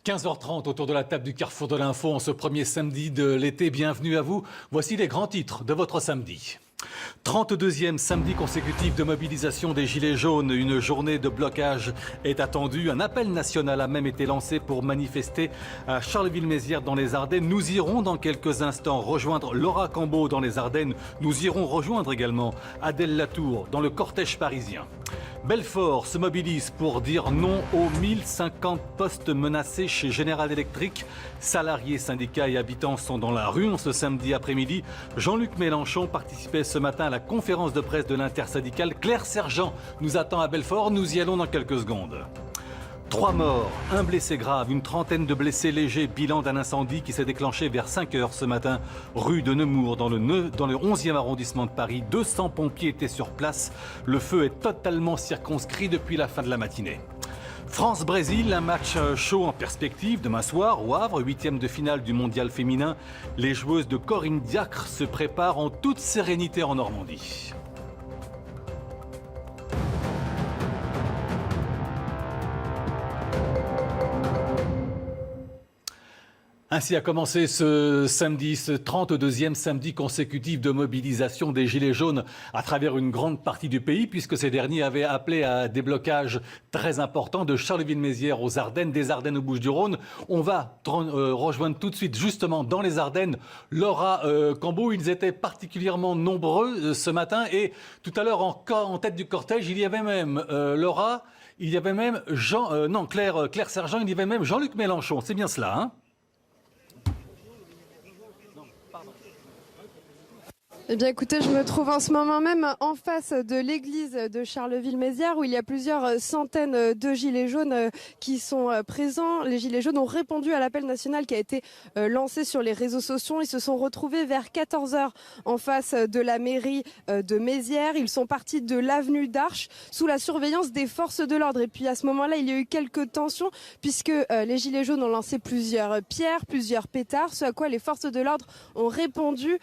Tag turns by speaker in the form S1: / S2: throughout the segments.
S1: 15h30 autour de la table du Carrefour de l'Info en ce premier samedi de l'été. Bienvenue à vous. Voici les grands titres de votre samedi. 32e samedi consécutif de mobilisation des Gilets jaunes. Une journée de blocage est attendue. Un appel national a même été lancé pour manifester à Charleville-Mézières dans les Ardennes. Nous irons dans quelques instants rejoindre Laura Cambeau dans les Ardennes. Nous irons rejoindre également Adèle Latour dans le cortège parisien. Belfort se mobilise pour dire non aux 1050 postes menacés chez General Electric. Salariés, syndicats et habitants sont dans la rue ce samedi après-midi. Jean-Luc Mélenchon participait ce matin à la conférence de presse de l'intersyndicale. Claire Sergent nous attend à Belfort. Nous y allons dans quelques secondes. 3 morts, 1 blessé grave, une trentaine de blessés légers. Bilan d'un incendie qui s'est déclenché vers 5 heures ce matin, rue de Nemours, dans le 11e arrondissement de Paris. 200 pompiers étaient sur place. Le feu est totalement circonscrit depuis la fin de la matinée. France-Brésil, un match chaud en perspective demain soir au Havre, 8e de finale du mondial féminin. Les joueuses de Corinne Diacre se préparent en toute sérénité en Normandie. Ainsi a commencé ce samedi, ce 32e samedi consécutif de mobilisation des Gilets jaunes à travers une grande partie du pays, puisque ces derniers avaient appelé à des blocages très importants de Charleville-Mézières aux Ardennes, des Ardennes aux Bouches-du-Rhône. On va rejoindre tout de suite, justement, dans les Ardennes, Laura Cambeau. Ils étaient particulièrement nombreux ce matin et tout à l'heure, en tête du cortège, il y avait même Laura, il y avait même Claire Sergent, il y avait même Jean-Luc Mélenchon. C'est bien cela, hein?
S2: Eh bien écoutez, je me trouve en ce moment même en face de l'église de Charleville-Mézières où il y a plusieurs centaines de gilets jaunes qui sont présents. Les gilets jaunes ont répondu à l'appel national qui a été lancé sur les réseaux sociaux. Ils se sont retrouvés vers 14h en face de la mairie de Mézières. Ils sont partis de l'avenue d'Arche sous la surveillance des forces de l'ordre. Et puis à ce moment-là, il y a eu quelques tensions puisque les gilets jaunes ont lancé plusieurs pierres, plusieurs pétards, ce à quoi les forces de l'ordre ont répondu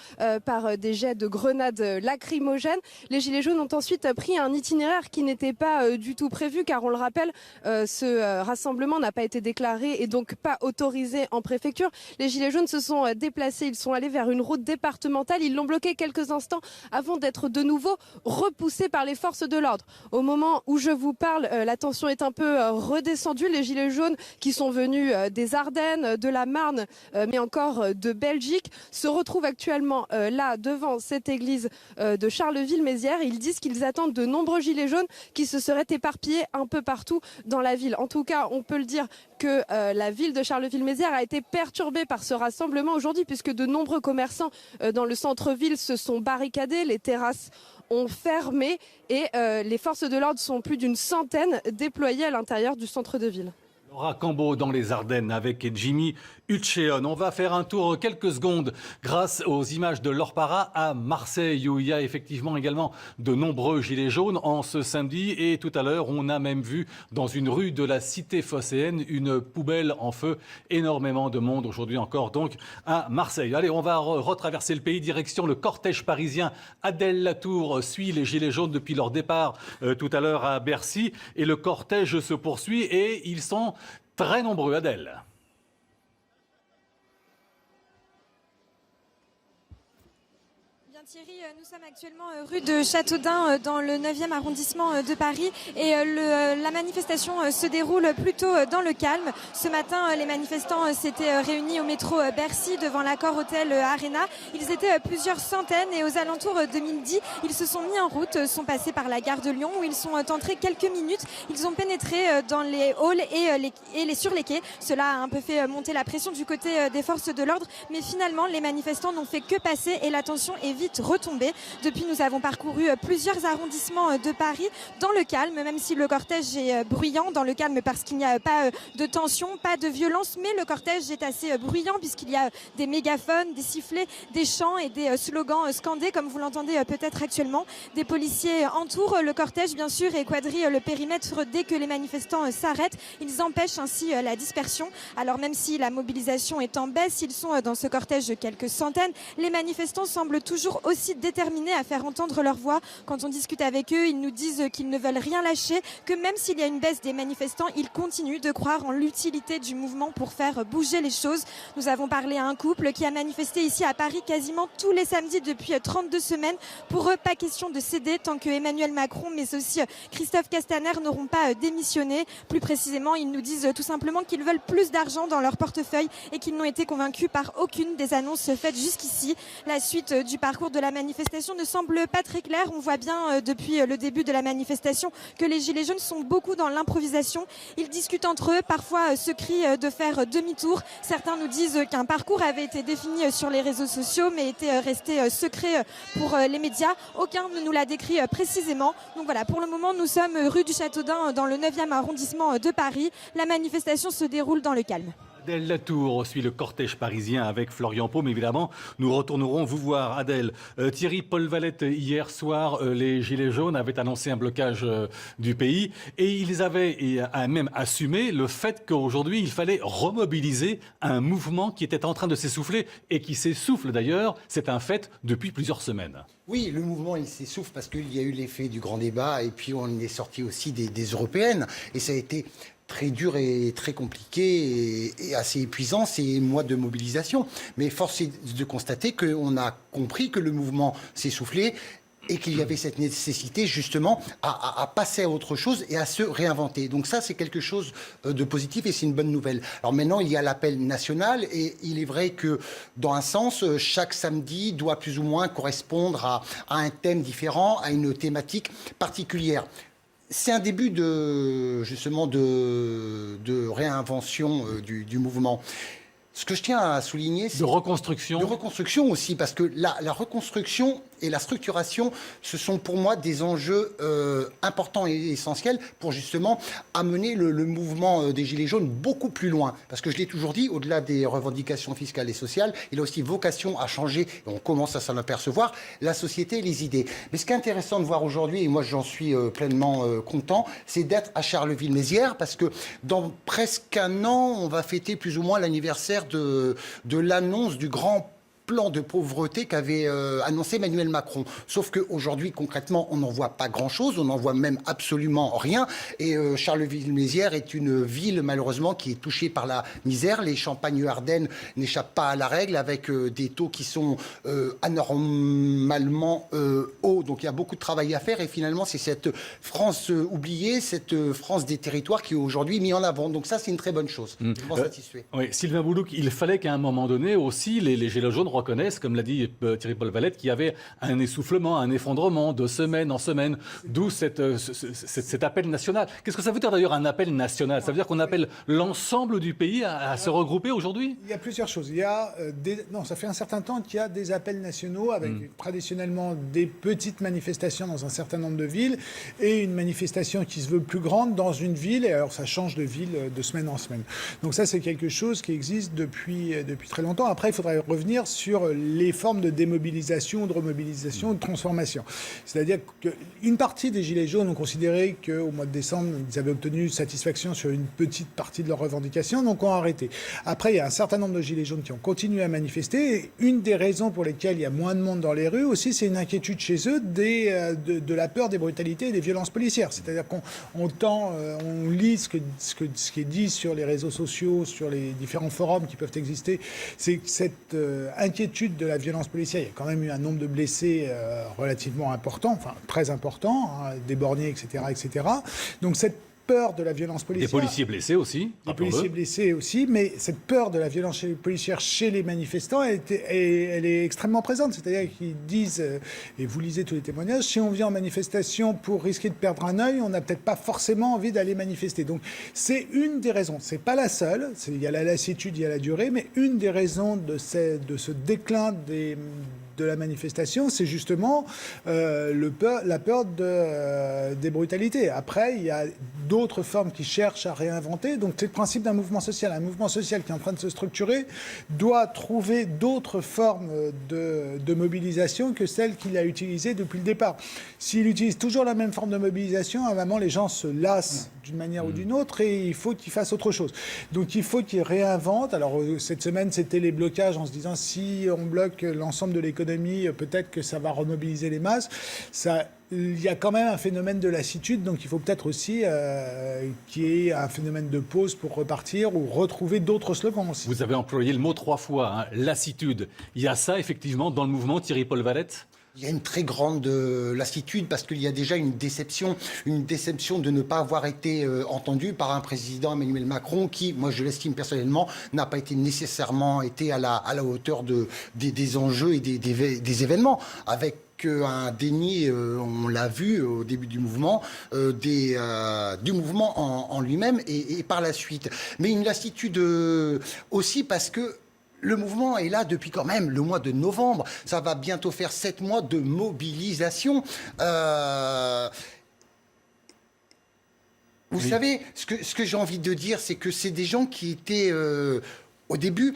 S2: par des jets de grenades lacrymogènes. Les gilets jaunes ont ensuite pris un itinéraire qui n'était pas du tout prévu car on le rappelle, ce rassemblement n'a pas été déclaré et donc pas autorisé en préfecture. Les gilets jaunes se sont déplacés, ils sont allés vers une route départementale, ils l'ont bloquée quelques instants avant d'être de nouveau repoussés par les forces de l'ordre. Au moment où je vous parle, la tension est un peu redescendue. Les gilets jaunes qui sont venus des Ardennes, de la Marne, mais encore de Belgique, se retrouvent actuellement là devant cette église de Charleville-Mézières. Ils disent qu'ils attendent de nombreux gilets jaunes qui se seraient éparpillés un peu partout dans la ville. En tout cas, on peut le dire que la ville de Charleville-Mézières a été perturbée par ce rassemblement aujourd'hui puisque de nombreux commerçants dans le centre-ville se sont barricadés, les terrasses ont fermé et les forces de l'ordre sont plus d'une centaine déployées à l'intérieur du centre de ville.
S1: Laura Cambeau dans les Ardennes avec Jimmy Hutcheon. On va faire un tour quelques secondes grâce aux images de Laure Parra à Marseille où il y a effectivement également de nombreux gilets jaunes en ce samedi et tout à l'heure on a même vu dans une rue de la cité phocéenne une poubelle en feu. Énormément de monde aujourd'hui encore donc à Marseille. Allez, on va retraverser le pays direction le cortège parisien. Adèle Latour suit les gilets jaunes depuis leur départ tout à l'heure à Bercy et le cortège se poursuit et ils sont très nombreux. Adèle.
S3: Thierry, nous sommes actuellement rue de Châteaudun dans le 9e arrondissement de Paris et la manifestation se déroule plutôt dans le calme. Ce matin, les manifestants s'étaient réunis au métro Bercy devant l'Accor Hotel Arena. Ils étaient plusieurs centaines et aux alentours de midi, ils se sont mis en route, sont passés par la gare de Lyon où ils sont entrés quelques minutes. Ils ont pénétré dans les halls et sur les quais. Cela a un peu fait monter la pression du côté des forces de l'ordre, mais finalement, les manifestants n'ont fait que passer et la tension est vite retombée. Depuis, nous avons parcouru plusieurs arrondissements de Paris dans le calme, même si le cortège est bruyant, dans le calme parce qu'il n'y a pas de tension, pas de violence, mais le cortège est assez bruyant puisqu'il y a des mégaphones, des sifflets, des chants et des slogans scandés comme vous l'entendez peut-être actuellement. Des policiers entourent le cortège bien sûr et quadrillent le périmètre dès que les manifestants s'arrêtent. Ils empêchent ainsi la dispersion. Alors même si la mobilisation est en baisse, ils sont dans ce cortège quelques centaines. Les manifestants semblent toujours aussi déterminés à faire entendre leur voix. Quand on discute avec eux, ils nous disent qu'ils ne veulent rien lâcher, que même s'il y a une baisse des manifestants, ils continuent de croire en l'utilité du mouvement pour faire bouger les choses. Nous avons parlé à un couple qui a manifesté ici à Paris quasiment tous les samedis depuis 32 semaines. Pour eux, pas question de céder tant que Emmanuel Macron, mais aussi Christophe Castaner n'auront pas démissionné. Plus précisément, ils nous disent tout simplement qu'ils veulent plus d'argent dans leur portefeuille et qu'ils n'ont été convaincus par aucune des annonces faites jusqu'ici. La suite du parcours de la manifestation ne semble pas très claire. On voit bien depuis le début de la manifestation que les Gilets jaunes sont beaucoup dans l'improvisation. Ils discutent entre eux, parfois se crient de faire demi-tour. Certains nous disent qu'un parcours avait été défini sur les réseaux sociaux mais était resté secret pour les médias. Aucun ne nous l'a décrit précisément. Donc voilà, pour le moment, nous sommes rue du Châteaudun dans le 9e arrondissement de Paris. La manifestation se déroule dans le calme.
S1: Adèle Latour suit le cortège parisien avec Florian Paume. Évidemment, nous retournerons vous voir, Adèle. Thierry Paul Valette, hier soir, les Gilets jaunes avaient annoncé un blocage du pays et ils avaient même assumé le fait qu'aujourd'hui, il fallait remobiliser un mouvement qui était en train de s'essouffler et qui s'essouffle d'ailleurs. C'est un fait depuis plusieurs semaines.
S4: Oui, le mouvement, il s'essouffle parce qu'il y a eu l'effet du grand débat et puis on est sorti aussi des européennes et ça a été très dur et très compliqué et assez épuisant, ces mois de mobilisation. Mais force est de constater qu'on a compris que le mouvement s'essoufflait et qu'il y avait cette nécessité justement à passer à autre chose et à se réinventer. Donc ça, c'est quelque chose de positif et c'est une bonne nouvelle. Alors maintenant, il y a l'appel national et il est vrai que dans un sens, chaque samedi doit plus ou moins correspondre à un thème différent, à une thématique particulière. C'est un début de réinvention du mouvement. Ce que je tiens à souligner, c'est...
S1: De reconstruction.
S4: De reconstruction aussi, parce que la reconstruction et la structuration, ce sont pour moi des enjeux importants et essentiels pour justement amener le mouvement des Gilets jaunes beaucoup plus loin. Parce que je l'ai toujours dit, au-delà des revendications fiscales et sociales, il a aussi vocation à changer, et on commence à s'en apercevoir, la société et les idées. Mais ce qui est intéressant de voir aujourd'hui, et moi j'en suis pleinement content, c'est d'être à Charleville-Mézières, parce que dans presque un an, on va fêter plus ou moins l'anniversaire de l'annonce du grand plan de pauvreté qu'avait annoncé Emmanuel Macron. Sauf qu'aujourd'hui, concrètement, on n'en voit pas grand-chose, on n'en voit même absolument rien. Et Charleville-Mézières est une ville, malheureusement, qui est touchée par la misère. Les Champagne-Ardenne n'échappent pas à la règle, avec des taux qui sont anormalement hauts. Donc il y a beaucoup de travail à faire. Et finalement, c'est cette France oubliée, cette France des territoires qui est aujourd'hui mise en avant. Donc ça, c'est une très bonne chose. Je suis satisfait.
S1: Oui, Sylvain Boulouc, il fallait qu'à un moment donné aussi, les Gilets jaunes reconnaissent, comme l'a dit Thierry Paul Valette, qu'il y avait un essoufflement, un effondrement de semaine en semaine, d'où cet appel national. Qu'est-ce que ça veut dire d'ailleurs un appel national? Ça veut dire qu'on appelle l'ensemble du pays à se regrouper aujourd'hui?
S5: Il y a plusieurs choses. Il y a ça fait un certain temps qu'il y a des appels nationaux avec traditionnellement des petites manifestations dans un certain nombre de villes et une manifestation qui se veut plus grande dans une ville, et alors ça change de ville de semaine en semaine. Donc ça, c'est quelque chose qui existe depuis très longtemps. Après, il faudrait revenir sur les formes de démobilisation, de remobilisation, de transformation. C'est-à-dire qu'une partie des Gilets jaunes ont considéré qu'au mois de décembre, ils avaient obtenu satisfaction sur une petite partie de leurs revendications, donc ont arrêté. Après, il y a un certain nombre de Gilets jaunes qui ont continué à manifester. Et une des raisons pour lesquelles il y a moins de monde dans les rues aussi, c'est une inquiétude chez eux de la peur des brutalités et des violences policières. C'est-à-dire on lit ce qui est dit sur les réseaux sociaux, sur les différents forums qui peuvent exister. C'est que cette inquiétude de la violence policière, il y a quand même eu un nombre de blessés relativement important, enfin très important, des borgnés, etc., etc. Donc cette peur de la violence policière...
S1: Des policiers blessés aussi.
S5: Des policiers blessés aussi, mais cette peur de la violence policière chez les manifestants, elle est extrêmement présente. C'est-à-dire qu'ils disent, et vous lisez tous les témoignages, si on vient en manifestation pour risquer de perdre un œil, on n'a peut-être pas forcément envie d'aller manifester. Donc c'est une des raisons. C'est pas la seule. Il y a la lassitude, il y a la durée, mais une des raisons de ce déclin de la manifestation, c'est justement la peur des brutalités. Après, il y a d'autres formes qui cherchent à réinventer. Donc, c'est le principe d'un mouvement social. Un mouvement social qui est en train de se structurer doit trouver d'autres formes de mobilisation que celles qu'il a utilisées depuis le départ. S'il utilise toujours la même forme de mobilisation, à un moment, les gens se lassent d'une manière ou d'une autre et il faut qu'il fasse autre chose. Donc, il faut qu'il réinvente. Alors, cette semaine, c'était les blocages en se disant si on bloque l'ensemble de l'économie, l'économie, peut-être que ça va remobiliser les masses. Il y a quand même un phénomène de lassitude, donc il faut peut-être aussi qu'il y ait un phénomène de pause pour repartir ou retrouver d'autres slogans aussi.
S1: Vous avez employé le mot 3 fois, hein, lassitude. Il y a ça, effectivement, dans le mouvement Thierry-Paul Valette ?
S4: Il y a une très grande lassitude parce qu'il y a déjà une déception de ne pas avoir été entendu par un président Emmanuel Macron qui, moi je l'estime personnellement, n'a pas été nécessairement été à la hauteur des enjeux et des événements, avec un déni, on l'a vu au début du mouvement, du mouvement en lui-même et par la suite. Mais une lassitude aussi parce que le mouvement est là depuis quand même le mois de novembre. Ça va bientôt faire 7 mois de mobilisation. Vous savez, ce que j'ai envie de dire, c'est que c'est des gens qui étaient, au début,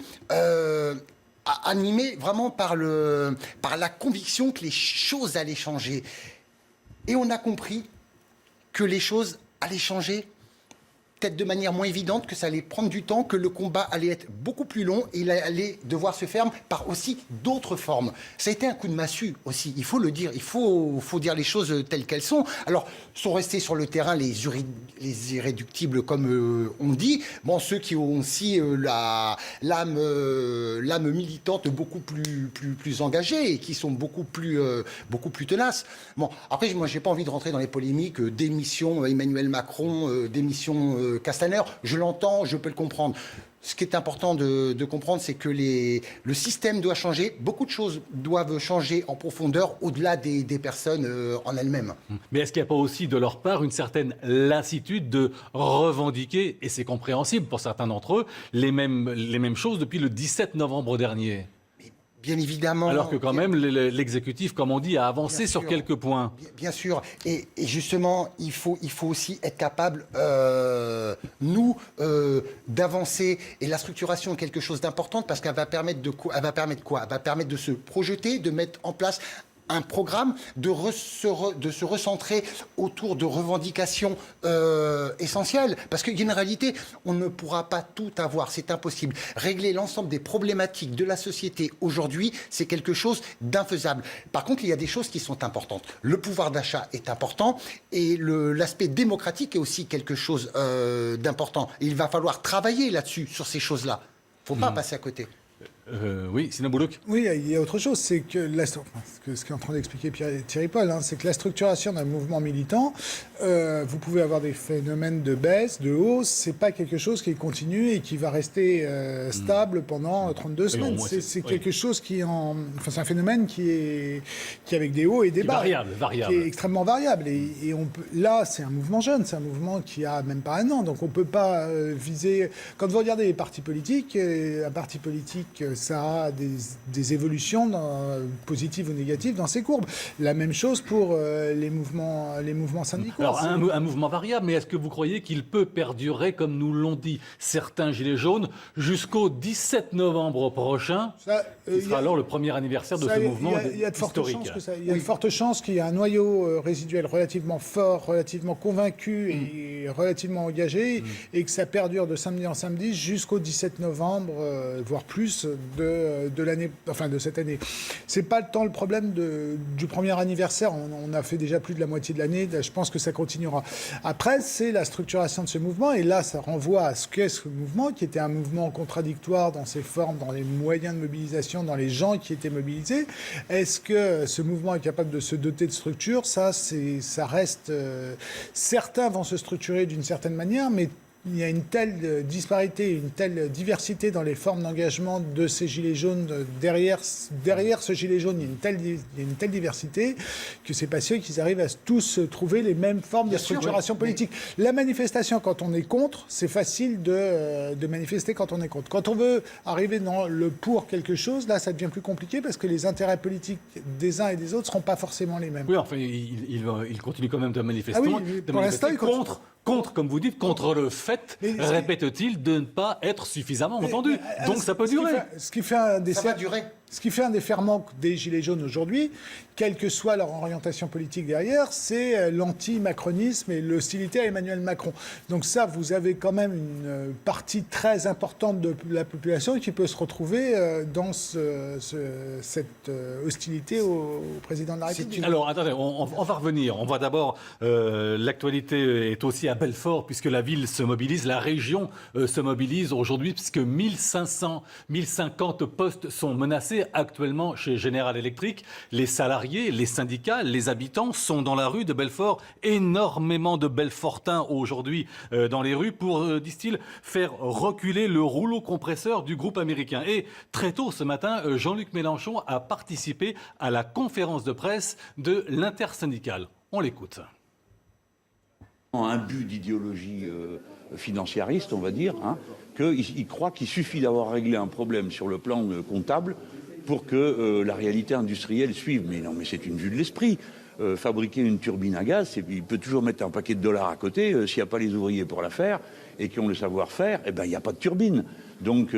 S4: animés vraiment par la conviction que les choses allaient changer. Et on a compris que les choses allaient changer peut-être de manière moins évidente, que ça allait prendre du temps, que le combat allait être beaucoup plus long et il allait devoir se faire par aussi d'autres formes. Ça a été un coup de massue aussi, il faut le dire, il faut dire les choses telles qu'elles sont. Alors, sont restés sur le terrain les irréductibles, comme on dit, bon, ceux qui ont aussi l'âme militante beaucoup plus engagée et qui sont beaucoup plus tenaces. Bon, après, moi, j'ai pas envie de rentrer dans les polémiques, démission Emmanuel Macron, démission Castaner, je l'entends, je peux le comprendre. Ce qui est important de comprendre, c'est que le système doit changer. Beaucoup de choses doivent changer en profondeur, au-delà des personnes en elles-mêmes.
S1: Mais est-ce qu'il n'y a pas aussi de leur part une certaine lassitude de revendiquer, et c'est compréhensible pour certains d'entre eux, les mêmes choses depuis le 17 novembre dernier ?
S4: Bien évidemment.
S1: Alors que quand même, l'exécutif, comme on dit, a avancé sur quelques points.
S4: Bien sûr. Et justement, il faut aussi être capable, d'avancer. Et la structuration est quelque chose d'important parce qu'elle va permettre quoi ? Elle va permettre de se projeter, de mettre en place un programme, de se recentrer autour de revendications essentielles. Parce qu'il y a une réalité, on ne pourra pas tout avoir, c'est impossible. Régler l'ensemble des problématiques de la société aujourd'hui, c'est quelque chose d'infaisable. Par contre, il y a des choses qui sont importantes. Le pouvoir d'achat est important et l'aspect démocratique est aussi quelque chose d'important. Il va falloir travailler là-dessus, sur ces choses-là. Il ne faut pas passer à côté.
S1: Oui, Sina Boulouk.
S5: Oui, il y a autre chose, c'est que ce qu'est en train d'expliquer Thierry-Paul, c'est que la structuration d'un mouvement militant, vous pouvez avoir des phénomènes de baisse, de hausse, c'est pas quelque chose qui est continu et qui va rester stable pendant 32 semaines. C'est quelque chose c'est un phénomène qui est avec des hauts et des bas.
S1: Variable.
S5: Qui est extrêmement variable. Et là, c'est un mouvement jeune, c'est un mouvement qui a même pas un an, donc on peut pas viser. Quand vous regardez les partis politiques, un parti politique, ça a des évolutions positives ou négatives dans ses courbes. La même chose pour les mouvements syndicaux.
S1: Alors, un mouvement variable, mais est-ce que vous croyez qu'il peut perdurer, comme nous l'ont dit certains Gilets jaunes, jusqu'au 17 novembre prochain, qui sera alors le premier anniversaire de ce mouvement historique ?
S5: Il y a de fortes chances qu'il y ait un noyau résiduel relativement fort, relativement convaincu et relativement engagé, et que ça perdure de samedi en samedi jusqu'au 17 novembre, voire plus, de cette année. C'est pas tant le problème du premier anniversaire. On a fait déjà plus de la moitié de l'année. Je pense que ça continuera. Après, c'est la structuration de ce mouvement. Et là, ça renvoie à ce qu'est ce mouvement, qui était un mouvement contradictoire dans ses formes, dans les moyens de mobilisation, dans les gens qui étaient mobilisés. Est-ce que ce mouvement est capable de se doter de structure ? Ça reste... certains vont se structurer d'une certaine manière, mais il y a une telle disparité, une telle diversité dans les formes d'engagement de ces gilets jaunes. Derrière ce gilet jaune, il y a une telle diversité que c'est pas sûr qu'ils arrivent à tous trouver les mêmes formes de structuration politique. La manifestation, quand on est contre, c'est facile de manifester quand on est contre. Quand on veut arriver dans le pour quelque chose, là, ça devient plus compliqué parce que les intérêts politiques des uns et des autres ne seront pas forcément les mêmes.
S1: Oui, enfin, il continue quand même de manifester,
S5: pour l'instant,
S1: contre, comme vous dites, contre le fait, répète-t-il, de ne pas être suffisamment entendu. Donc ça peut durer.
S5: Ce qui fait un des
S4: Ça va durer.
S5: Ce qui fait un des ferments des Gilets jaunes aujourd'hui, quelle que soit leur orientation politique derrière, c'est l'anti-macronisme et l'hostilité à Emmanuel Macron. Donc ça, vous avez quand même une partie très importante de la population qui peut se retrouver dans cette hostilité au président de la République.
S1: Alors, attendez, on va revenir. On voit d'abord, l'actualité est aussi à Belfort, puisque la ville se mobilise, la région se mobilise aujourd'hui, puisque 1050 postes sont menacés actuellement chez General Electric. Les salariés, les syndicats, les habitants sont dans la rue de Belfort. Énormément de Belfortins aujourd'hui dans les rues pour, disent-ils, faire reculer le rouleau compresseur du groupe américain. Et très tôt ce matin, Jean-Luc Mélenchon a participé à la conférence de presse de l'intersyndicale. On l'écoute.
S6: Un but d'idéologie financiariste, on va dire, qu'il croit qu'il suffit d'avoir réglé un problème sur le plan comptable pour que la réalité industrielle suive. Mais non, mais c'est une vue de l'esprit. Fabriquer une turbine à gaz, il peut toujours mettre un paquet de dollars à côté. S'il n'y a pas les ouvriers pour la faire et qui ont le savoir-faire, eh ben, il n'y a pas de turbine. Donc,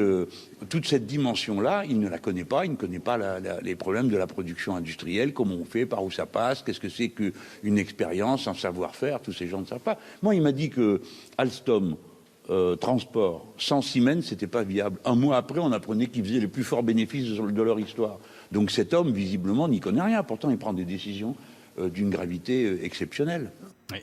S6: toute cette dimension-là, il ne la connaît pas. Il ne connaît pas les problèmes de la production industrielle, comment on fait, par où ça passe, qu'est-ce que c'est qu'une expérience, un savoir-faire. Tous ces gens ne savent pas. Moi, il m'a dit que Alstom, transport, sans Siemens, c'était pas viable. Un mois après, on apprenait qu'ils faisaient les plus forts bénéfices de leur histoire. Donc cet homme, visiblement, n'y connaît rien. Pourtant, il prend des décisions d'une gravité exceptionnelle.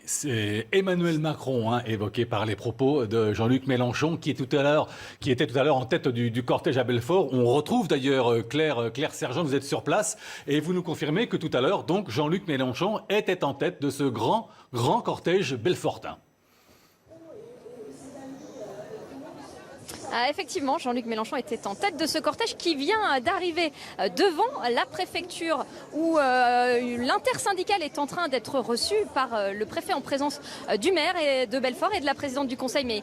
S1: C'est Emmanuel Macron, évoqué par les propos de Jean-Luc Mélenchon, qui était tout à l'heure en tête du cortège à Belfort. On retrouve d'ailleurs Claire Sergent, vous êtes sur place, et vous nous confirmez que tout à l'heure, donc, Jean-Luc Mélenchon était en tête de ce grand cortège belfortin.
S7: Effectivement, Jean-Luc Mélenchon était en tête de ce cortège qui vient d'arriver devant la préfecture où l'intersyndicale est en train d'être reçue par le préfet en présence du maire et de Belfort et de la présidente du conseil, mais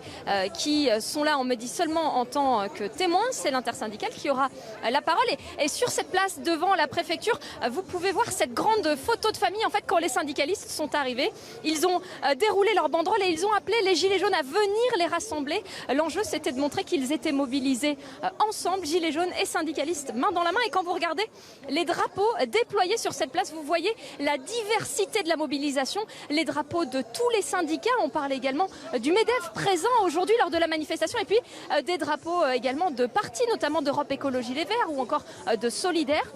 S7: qui sont là, on me dit, seulement en tant que témoins. C'est l'intersyndicale qui aura la parole. Et sur cette place devant la préfecture, vous pouvez voir cette grande photo de famille. En fait, quand les syndicalistes sont arrivés, ils ont déroulé leur banderole et ils ont appelé les Gilets jaunes à venir les rassembler. L'enjeu, c'était de montrer qu'ils étaient mobilisés ensemble, Gilets jaunes et syndicalistes, main dans la main. Et quand vous regardez les drapeaux déployés sur cette place, vous voyez la diversité de la mobilisation. Les drapeaux de tous les syndicats. On parle également du MEDEF présent aujourd'hui lors de la manifestation. Et puis des drapeaux également de partis, notamment d'Europe Écologie Les Verts ou encore de Solidaires.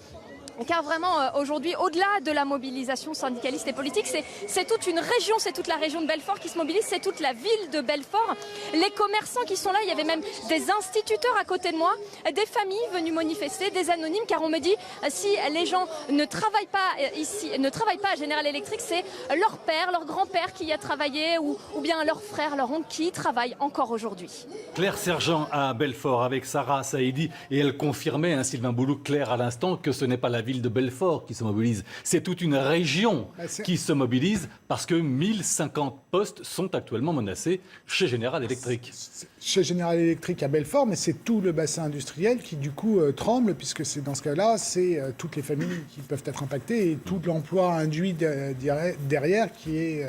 S7: Car vraiment, aujourd'hui, au-delà de la mobilisation syndicaliste et politique, c'est toute une région, c'est toute la région de Belfort qui se mobilise, c'est toute la ville de Belfort. Les commerçants qui sont là, il y avait même des instituteurs à côté de moi, des familles venues manifester, des anonymes, car on me dit, si les gens ne travaillent pas ici, ne travaillent pas à General Electric, c'est leur père, leur grand-père qui y a travaillé, ou bien leur frère, leur oncle qui y travaille encore aujourd'hui.
S1: Claire Sergent à Belfort avec Sarah Saïdi, et elle confirmait, Sylvain Boulouk, Claire à l'instant, que ce n'est pas la ville de Belfort qui se mobilise. C'est toute une région qui se mobilise parce que 1050 postes sont actuellement menacés chez General Electric.
S5: Chez General Electric à Belfort, mais c'est tout le bassin industriel qui du coup tremble, puisque c'est dans ce cas-là, c'est toutes les familles qui peuvent être impactées et tout l'emploi induit derrière qui est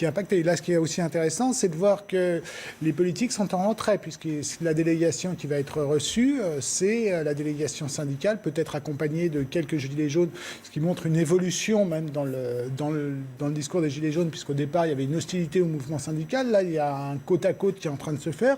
S5: impacté. Et là, ce qui est aussi intéressant, c'est de voir que les politiques sont en retrait, puisque la délégation qui va être reçue, c'est la délégation syndicale, peut-être accompagnée de quelques Gilets jaunes, ce qui montre une évolution même dans le discours des Gilets jaunes, puisqu'au départ, il y avait une hostilité au mouvement syndical. Là, il y a un côte à côte qui est en train de se faire.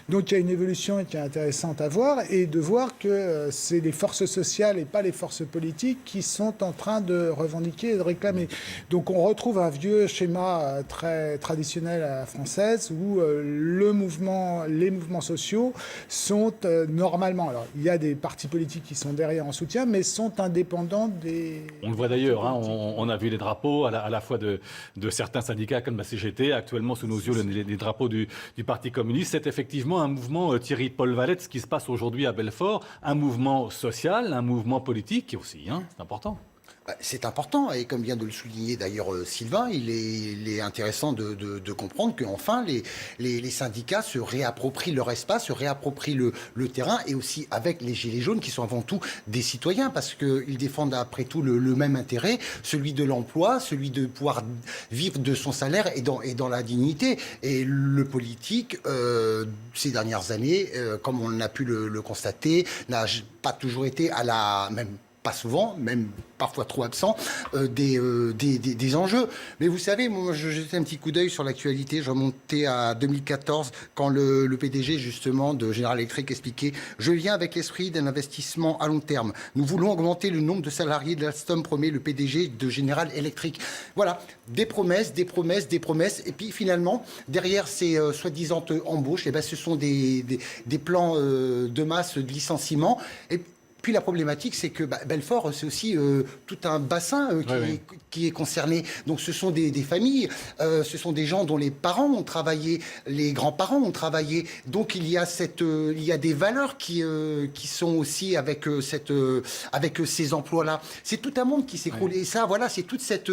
S5: Donc, il y a une évolution qui est intéressante à voir, et de voir que c'est les forces sociales et pas les forces politiques qui sont en train de revendiquer et de réclamer. Donc, on retrouve un vieux schéma très traditionnel à la française où les mouvements sociaux sont normalement... Alors, il y a des partis politiques qui sont derrière en soutien, mais sont indépendants des...
S1: On le voit d'ailleurs, on a vu les drapeaux à la fois de certains syndicats comme la CGT, actuellement sous nos yeux les drapeaux du Parti communiste. C'est effectivement un mouvement, Thierry Paul Valette, ce qui se passe aujourd'hui à Belfort, un mouvement social, un mouvement politique aussi, c'est important.
S4: C'est important, et comme vient de le souligner d'ailleurs Sylvain, il est intéressant de comprendre qu'enfin les syndicats se réapproprient leur espace, se réapproprient le terrain, et aussi avec les Gilets jaunes qui sont avant tout des citoyens, parce qu'ils défendent après tout le même intérêt, celui de l'emploi, celui de pouvoir vivre de son salaire et dans la dignité. Et le politique, ces dernières années, comme on a pu le constater, n'a pas toujours été à la même... pas souvent, même parfois trop absent, des enjeux. Mais vous savez, moi, je jetais un petit coup d'œil sur l'actualité. Je remontais à 2014, quand le PDG, justement, de General Electric expliquait « Je viens avec l'esprit d'un investissement à long terme. Nous voulons augmenter le nombre de salariés de l'Alstom », promet le PDG de General Electric. Voilà, des promesses, des promesses, des promesses. Et puis, finalement, derrière ces soi-disant embauches, eh ben, ce sont des plans de masse de licenciement. Et puis la problématique, c'est que Belfort, c'est aussi tout un bassin qui est concerné. Donc ce sont des familles, ce sont des gens dont les parents ont travaillé, les grands-parents ont travaillé. Donc il y a des valeurs qui sont aussi avec ces emplois-là. C'est tout un monde qui s'écroule. Et ça, voilà, c'est toute cette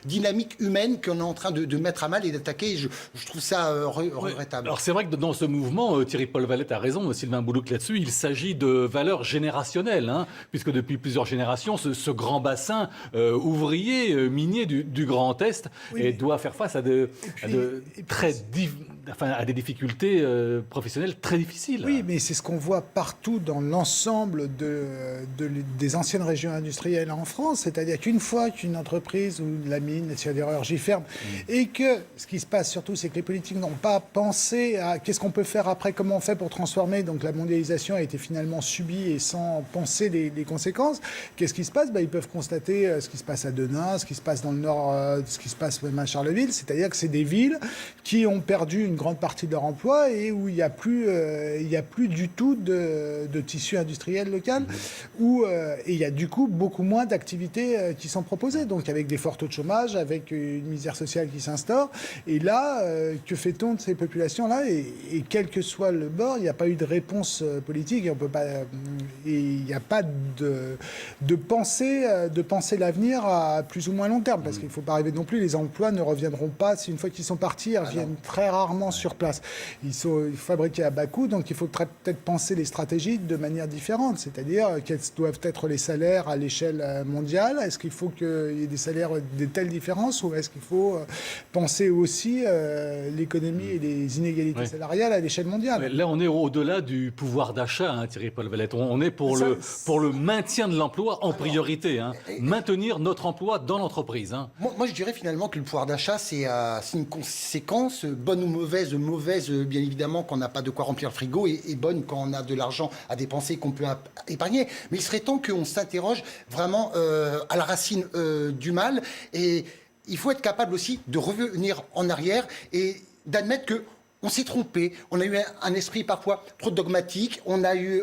S4: dynamique humaine qu'on est en train de mettre à mal et d'attaquer. Je trouve ça regrettable.
S1: Alors c'est vrai que dans ce mouvement, Thierry-Paul Valette a raison, Sylvain Boulouc là-dessus, il s'agit de valeurs générationnelles. Puisque depuis plusieurs générations, ce grand bassin ouvrier, minier du Grand Est doit faire face à des difficultés professionnelles très difficiles.
S5: Oui, mais c'est ce qu'on voit partout dans l'ensemble des anciennes régions industrielles en France. C'est-à-dire qu'une fois qu'une entreprise ou la mine, la sidérurgie ferme, et que ce qui se passe surtout, c'est que les politiques n'ont pas pensé à qu'est-ce qu'on peut faire après, comment on fait pour transformer. Donc la mondialisation a été finalement subie et sans penser les conséquences. Qu'est-ce qui se passe ? Ils peuvent constater ce qui se passe à Denain, ce qui se passe dans le nord, ce qui se passe même à Charleville. C'est-à-dire que c'est des villes qui ont perdu une grande partie de leur emploi et où il n'y a plus du tout de tissu industriel local, et il y a du coup beaucoup moins d'activités qui sont proposées. Donc avec des forts taux de chômage, avec une misère sociale qui s'instaure. Et là, que fait-on de ces populations-là ? Et quel que soit le bord, il n'y a pas eu de réponse politique et on peut pas... il n'y a pas de penser l'avenir à plus ou moins long terme, parce qu'il ne faut pas rêver non plus, les emplois ne reviendront pas, si une fois qu'ils sont partis, ils reviennent très rarement sur place. Ils sont fabriqués à bas coût, donc il faut peut-être penser les stratégies de manière différente, c'est-à-dire quels doivent être les salaires à l'échelle mondiale, est-ce qu'il faut qu'il y ait des salaires de telles différences, ou est-ce qu'il faut penser aussi l'économie et les inégalités salariales à l'échelle mondiale ?
S1: Là, on est au-delà du pouvoir d'achat, Thierry-Paul Valette. On est pour le maintien de l'emploi en priorité. Maintenir notre emploi dans l'entreprise.
S4: Moi, je dirais finalement que le pouvoir d'achat, c'est une conséquence, bonne ou mauvaise, bien évidemment, quand on n'a pas de quoi remplir le frigo, et bonne quand on a de l'argent à dépenser qu'on peut épargner. Mais il serait temps qu'on s'interroge vraiment à la racine du mal. Et il faut être capable aussi de revenir en arrière et d'admettre que on s'est trompé, on a eu un esprit parfois trop dogmatique, on a eu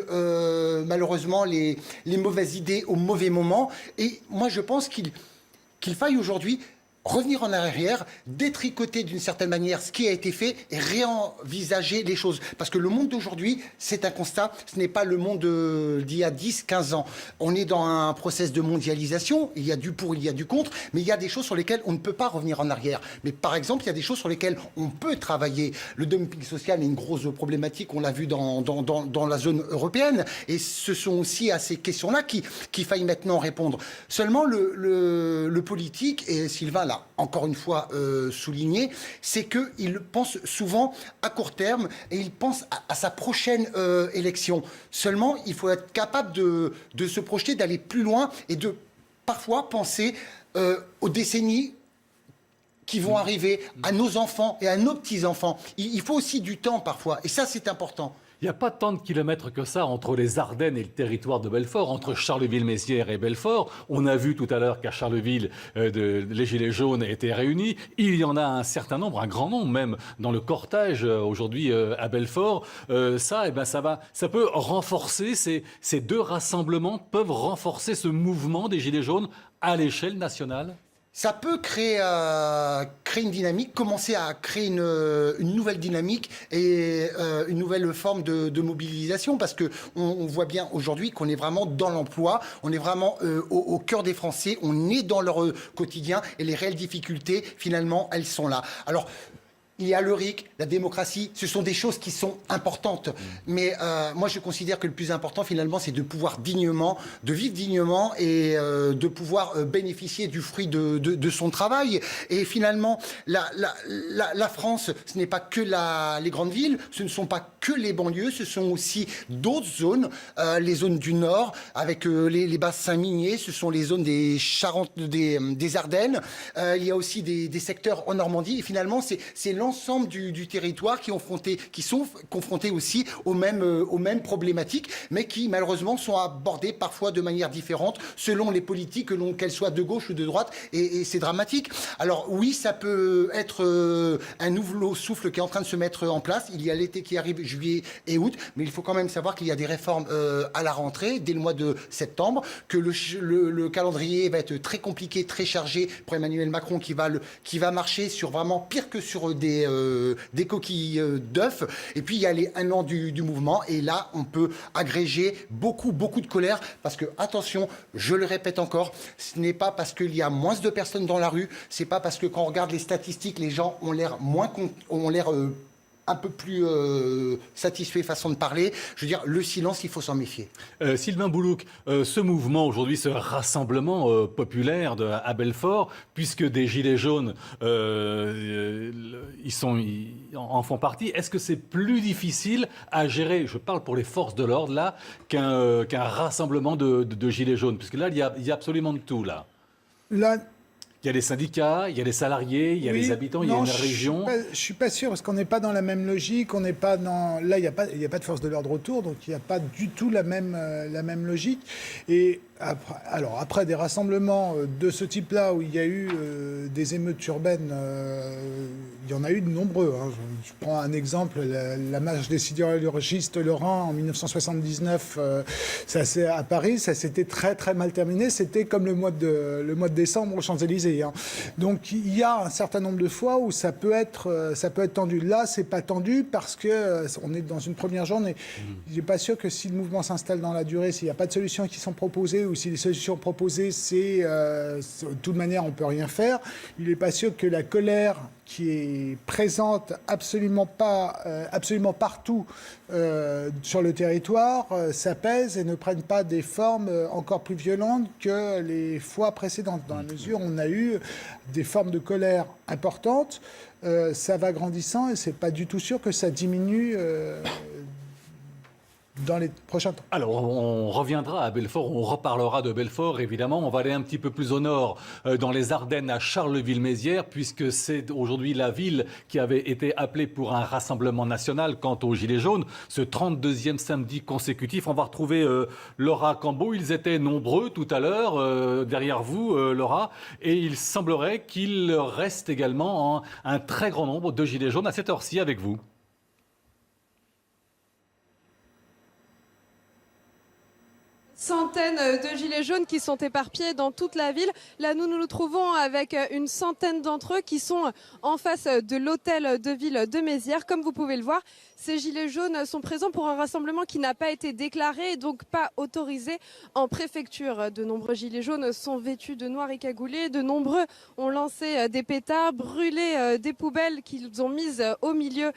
S4: malheureusement les mauvaises idées au mauvais moment. Et moi je pense qu'il faille aujourd'hui revenir en arrière, détricoter d'une certaine manière ce qui a été fait et réenvisager les choses. Parce que le monde d'aujourd'hui, c'est un constat, ce n'est pas le monde d'il y a 10, 15 ans. On est dans un process de mondialisation, il y a du pour, il y a du contre, mais il y a des choses sur lesquelles on ne peut pas revenir en arrière. Mais par exemple, il y a des choses sur lesquelles on peut travailler. Le dumping social est une grosse problématique, on l'a vu dans la zone européenne, et ce sont aussi à ces questions-là qu'il faille maintenant répondre. Seulement, le politique, et Sylvain l'a encore une fois souligné, c'est qu'il pense souvent à court terme et il pense à sa prochaine élection. Seulement, il faut être capable de se projeter, d'aller plus loin et de parfois penser aux décennies qui vont arriver, à nos enfants et à nos petits-enfants. Il faut aussi du temps parfois, et ça c'est important.
S1: Il n'y a pas tant de kilomètres que ça entre les Ardennes et le territoire de Belfort, entre Charleville-Mézières et Belfort. On a vu tout à l'heure qu'à Charleville, les Gilets jaunes étaient réunis. Il y en a un certain nombre, un grand nombre même, dans le cortège aujourd'hui à Belfort. Ça peut renforcer, ces deux rassemblements peuvent renforcer ce mouvement des Gilets jaunes à l'échelle nationale.
S4: Ça peut créer une dynamique, commencer à créer une nouvelle dynamique et une nouvelle forme de mobilisation, parce que on voit bien aujourd'hui qu'on est vraiment dans l'emploi, on est vraiment au cœur des Français, on est dans leur quotidien et les réelles difficultés, finalement, elles sont là. Alors, il y a le RIC, la démocratie, ce sont des choses qui sont importantes. Mais moi, je considère que le plus important, finalement, c'est de pouvoir dignement, de vivre dignement et de pouvoir bénéficier du fruit de son travail. Et finalement, la France, ce n'est pas que les grandes villes, ce ne sont pas que les banlieues, ce sont aussi d'autres zones, les zones du Nord, avec les bassins miniers, ce sont les zones des Charentes, des Ardennes. Il y a aussi des secteurs en Normandie. Et finalement, c'est l'ensemble du territoire qui sont confrontés aussi aux mêmes problématiques, mais qui malheureusement sont abordées parfois de manière différente selon les politiques, qu'elles soient de gauche ou de droite, et c'est dramatique. Alors oui, ça peut être un nouveau souffle qui est en train de se mettre en place. Il y a l'été qui arrive, juillet et août, mais il faut quand même savoir qu'il y a des réformes à la rentrée, dès le mois de septembre, que le calendrier va être très compliqué, très chargé pour Emmanuel Macron, qui va marcher sur vraiment pire que sur des coquilles d'œufs. Et puis il y a les 1 an du mouvement, et là on peut agréger beaucoup de colère, parce que attention, je le répète encore, ce n'est pas parce qu'il y a moins de personnes dans la rue, c'est pas parce que quand on regarde les statistiques, les gens ont l'air un peu plus satisfait, façon de parler. Je veux dire, le silence, il faut s'en méfier.
S1: Sylvain Boulouc, ce mouvement aujourd'hui, ce rassemblement populaire à Belfort, puisque des Gilets jaunes en font partie, est-ce que c'est plus difficile à gérer, je parle pour les forces de l'ordre là, qu'un rassemblement de Gilets jaunes? Puisque là, il y a absolument de tout là. Il y a les syndicats, il y a les salariés, il y a les habitants, il y a une région.
S5: Je suis pas sûr, parce qu'on n'est pas dans la même logique, on n'est pas dans... Là, il n'y a pas de force de l'ordre autour, donc il n'y a pas du tout la même logique. Et après des rassemblements de ce type-là, où il y a eu des émeutes urbaines, il y en a eu de nombreux. Hein. Je prends un exemple, la marche des sidérurgistes lorrains en 1979, à Paris, ça s'était très très mal terminé. C'était comme le mois de décembre aux Champs-Élysées. Hein. Donc il y a un certain nombre de fois où ça peut être tendu. Là, c'est pas tendu parce que on est dans une première journée. Je suis pas sûr que si le mouvement s'installe dans la durée, s'il n'y a pas de solutions qui sont proposées, ou si les solutions proposées, c'est de toute manière on peut rien faire, il n'est pas sûr que la colère qui est présente absolument partout sur le territoire s'apaise et ne prenne pas des formes encore plus violentes que les fois précédentes. Dans la mesure où on a eu des formes de colère importantes, ça va grandissant et c'est pas du tout sûr que ça diminue dans les prochains temps.
S1: Alors, on reviendra à Belfort, on reparlera de Belfort, évidemment. On va aller un petit peu plus au nord, dans les Ardennes, à Charleville-Mézières, puisque c'est aujourd'hui la ville qui avait été appelée pour un rassemblement national quant aux Gilets jaunes. Ce 32e samedi consécutif, on va retrouver Laura Cambeau. Ils étaient nombreux tout à l'heure, derrière vous, Laura, et il semblerait qu'il reste également un très grand nombre de Gilets jaunes à cette heure-ci avec vous.
S2: Centaines de gilets jaunes qui sont éparpillés dans toute la ville. Là, nous nous trouvons avec une centaine d'entre eux qui sont en face de l'hôtel de ville de Mézières. Comme vous pouvez le voir, ces gilets jaunes sont présents pour un rassemblement qui n'a pas été déclaré et donc pas autorisé en préfecture. De nombreux gilets jaunes sont vêtus de noir et cagoulés. De nombreux ont lancé des pétards, brûlé des poubelles qu'ils ont mises au milieu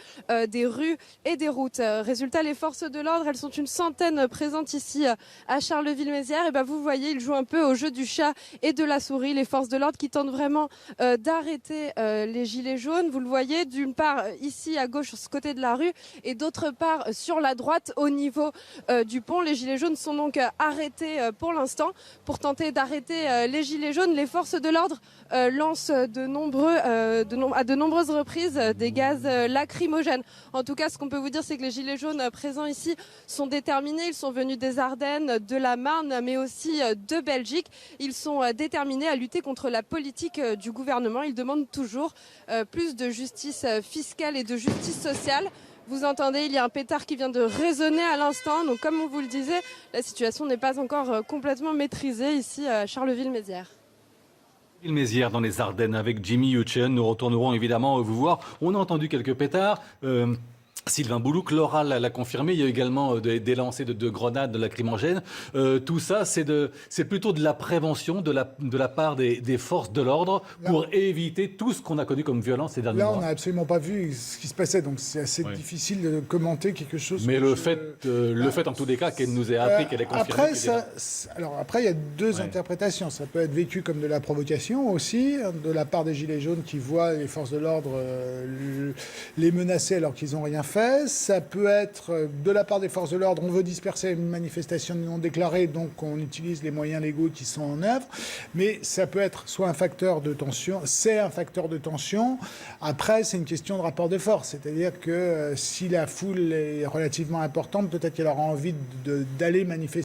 S2: des rues et des routes. Résultat, les forces de l'ordre, elles sont une centaine présentes ici à Charleville-Mézières. Et ben vous voyez, ils jouent un peu au jeu du chat et de la souris. Les forces de l'ordre qui tentent vraiment d'arrêter les gilets jaunes. Vous le voyez, d'une part ici à gauche, sur ce côté de la rue, et d'autre part sur la droite au niveau du pont. Les gilets jaunes sont donc arrêtés pour l'instant. Pour tenter d'arrêter les gilets jaunes, les forces de l'ordre lancent à de nombreuses reprises des gaz lacrymogènes. En tout cas, ce qu'on peut vous dire, c'est que les gilets jaunes présents ici sont déterminés. Ils sont venus des Ardennes, de la Marne, mais aussi de Belgique. Ils sont déterminés à lutter contre la politique du gouvernement. Ils demandent toujours plus de justice fiscale et de justice sociale. Vous entendez, il y a un pétard qui vient de résonner à l'instant. Donc, comme on vous le disait, la situation n'est pas encore complètement maîtrisée ici à Charleville-Mézières.
S1: Mézières dans les Ardennes avec Jimmy Hutchen. Nous retournerons évidemment vous voir. On a entendu quelques pétards. Sylvain Boulouk, Laura l'a confirmé, il y a également des lancers de grenades, de lacrymogènes. Tout ça, c'est plutôt de la prévention de la part des forces de l'ordre pour éviter tout ce qu'on a connu comme violence ces derniers mois.
S5: Là, on n'a absolument pas vu ce qui se passait, donc c'est assez difficile de commenter quelque chose.
S1: Mais le fait en tous les cas qu'elle nous ait appris, qu'elle ait confirmé.
S5: Après, il y a deux interprétations. Ça peut être vécu comme de la provocation aussi, de la part des Gilets jaunes qui voient les forces de l'ordre les menacer alors qu'ils n'ont rien fait. Ça peut être de la part des forces de l'ordre, on veut disperser une manifestation non déclarée, donc on utilise les moyens légaux qui sont en œuvre. Mais ça peut être soit un facteur de tension, c'est un facteur de tension. Après, c'est une question de rapport de force. C'est-à-dire que si la foule est relativement importante, peut-être qu'elle aura envie d'aller manifester